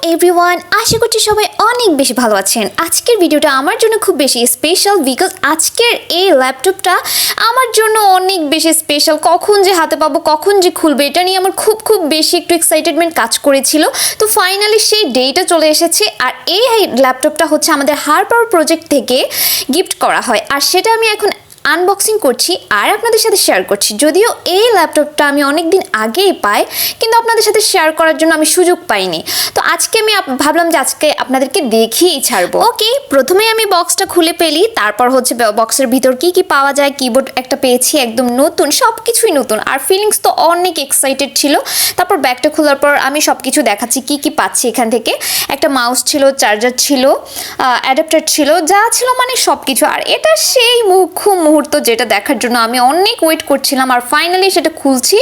Everyone, আশা করছি সবাই অনেক বেশি ভালো আছেন। আজকের ভিডিওটা আমার জন্য খুব বেশি স্পেশাল বিকজ আজকের এই ল্যাপটপটা আমার জন্য অনেক বেশি স্পেশাল। কখন যে হাতে পাবো, কখন যে খুলবে, এটা নিয়ে আমার খুব বেশি একটু এক্সাইটেডমেন্ট কাজ করেছিল। তো ফাইনালি সেই ডেটা চলে এসেছে। আর এই ল্যাপটপটা হচ্ছে আমাদের হার পাওয়ার প্রজেক্ট থেকে গিফট করা হয়, আর সেটা আমি এখন আনবক্সিং করছি আর আপনাদের সাথে শেয়ার করছি। যদিও এই ল্যাপটপটা আমি অনেক দিন আগেই পাই, কিন্তু আপনাদের সাথে শেয়ার করার জন্য আমি সুযোগ পাইনি। তো আজকে আমি ভাবলাম যে আজকে আপনাদেরকে দেখিয়েই ছাড়বো। ওকে, প্রথমেই আমি বক্সটা খুলে পেলি, তারপর হচ্ছে বক্সের ভিতর কি কি পাওয়া যায়। কিবোর্ড একটা পেয়েছি, একদম নতুন, সব কিছুই নতুন, আর ফিলিংস তো অনেক এক্সাইটেড ছিল। তারপর ব্যাগটা খোলার পর আমি সব কিছু দেখাচ্ছি কি কি পাচ্ছি এখান থেকে। একটা মাউস ছিল, চার্জার ছিল, অ্যাডাপ্টার ছিল, যা ছিল মানে সব কিছু। আর এটা সেই মুহূর্ত যেটা দেখার জন্য আমি অনেক ওয়েট করছিলাম, আর ফাইনালি সেটা খুলছি।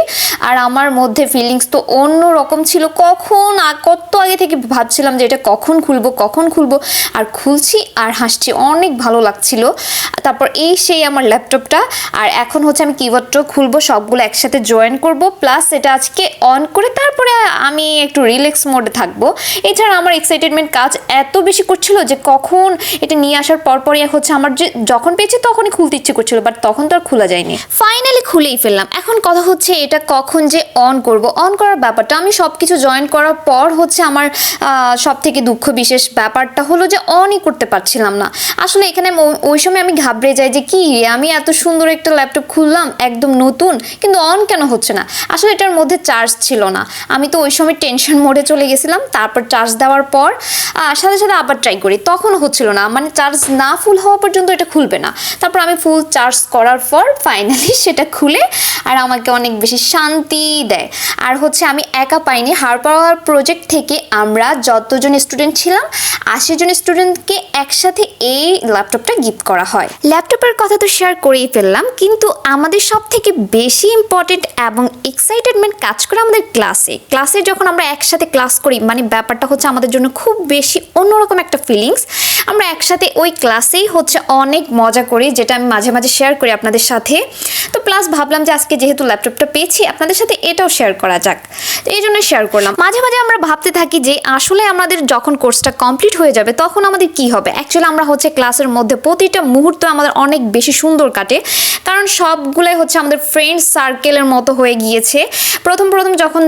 আর আমার মধ্যে ফিলিংস তো অন্য রকম ছিল। কত আগে থেকে ভাবছিলাম যে এটা কখন খুলবো, আর খুলছি আর হাসছি, অনেক ভালো লাগছিল। তারপর এই সেই আমার ল্যাপটপটা। আর এখন হচ্ছে আমি কিবোর্ডটাও খুলবো, সবগুলো একসাথে জয়েন করব, প্লাস এটা আজকে অন করে তারপরে আমি একটু রিল্যাক্স মোডে থাকবো। এছাড়া আমার এক্সাইটেডমেন্ট কাজ এত বেশি করছিল যে কখন এটা নিয়ে আসার পরপরই হচ্ছে আমার যে যখন পেয়েছি তখনই খুলতে ইচ্ছে করছিল, বাট তখন তো আর খোলা যায়নি। ফাইনালি খুলেই ফেললাম। এখন কথা হচ্ছে এটা কখন যে অন করব। অন করার ব্যাপারটা আমি সব কিছু জয়েন করার পর হচ্ছে আমার সব থেকে দুঃখ বিশেষ ব্যাপারটা হলো যে অনই করতে পারছিলাম না। আসলে এখানে ওই সময় আমি ঘাবড়ে যাই যে কি আমি এত সুন্দর একটা ল্যাপটপ খুললাম একদম নতুন, কিন্তু অন কেন হচ্ছে না। আসলে এটার মধ্যে চার্জ ছিল না। আমি তো ওই সময় টেনশন মোডে চলে গেছিলাম। তারপর চার্জ দেওয়ার পর সাথে সাথে আবার ট্রাই করি, তখন হচ্ছিল না, মানে চার্জ না ফুল হওয়া পর্যন্ত এটা খুলবে না। তারপর আমি ফুল চার্জ করার পর ফাইনালি সেটা খুলে আর আমাকে অনেক বেশি শান্তি দেয়। আর হচ্ছে আমি একা পাইনি, হার পাওয়ার প্রজেক্ট থেকে আমরা যতজন স্টুডেন্ট ছিলাম 80 জন স্টুডেন্টকে একসাথে এই ল্যাপটপটা গিফট করা হয়। ল্যাপটপের কথা তো শেয়ার করেই ফেললাম, কিন্তু আমাদের সব থেকে বেশি ইম্পর্টেন্ট এবং এক্সাইটেডমেন্ট কাজ করে আমাদের ক্লাসে যখন আমরা একসাথে ক্লাস করি, মানে ব্যাপারটা হচ্ছে আমাদের জন্য খুব বেশি অন্যরকম একটা ফিলিংস। আমরা একসাথে ওই ক্লাসেই হচ্ছে অনেক মজা করি, যেটা আমি মাঝে মাঝে শেয়ার করি আপনাদের সাথে। তো প্লাস ভাবলাম যে আজকে যেহেতু ল্যাপটপটা পেয়েছি আপনাদের সাথে এটাও শেয়ার করা যাক, তো এই জন্য শেয়ার করলাম। মাঝে মাঝে আমরা ভাবতে থাকি যে আসলে আমাদের যখন কোর্সটা কমপ্লিট হয়ে যাবে তখন আমাদের কি হবে। অ্যাকচুয়ালি আমরা হচ্ছে ক্লাসের মধ্যে প্রতিটা মুহূর্ত আমাদের অনেক বেশি সুন্দর কাটে, কারণ সবগুলাই হচ্ছে আমাদের ফ্রেন্ড সার্কেলের মতো হয়ে গিয়েছে। প্রথম যখন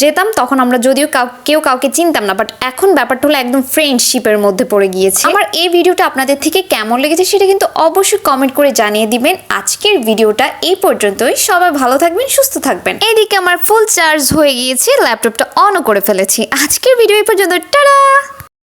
যেতাম তখন আমরা যদিও কেউ কাউকে চিনতাম না, বাট এখন ব্যাপারটা হলো একদম ফ্রেন্ডশিপের মধ্যে পড়ে গিয়েছে। আমার এই ভিডিওটা আপনাদের থেকে কেমন লেগেছে সেটা কিন্তু অবশ্যই কমেন্ট করে জানিয়ে দিবেন। আজকের ভিডিওটা এই পর্যন্তই। সবাই ভালো থাকবেন, সুস্থ থাকবেন। এইদিকে আমার ফুল চার্জ হয়ে গিয়েছে, ল্যাপটপটা অনও করে ফেলেছি। আজকের ভিডিও এই পর্যন্ত, টাটা।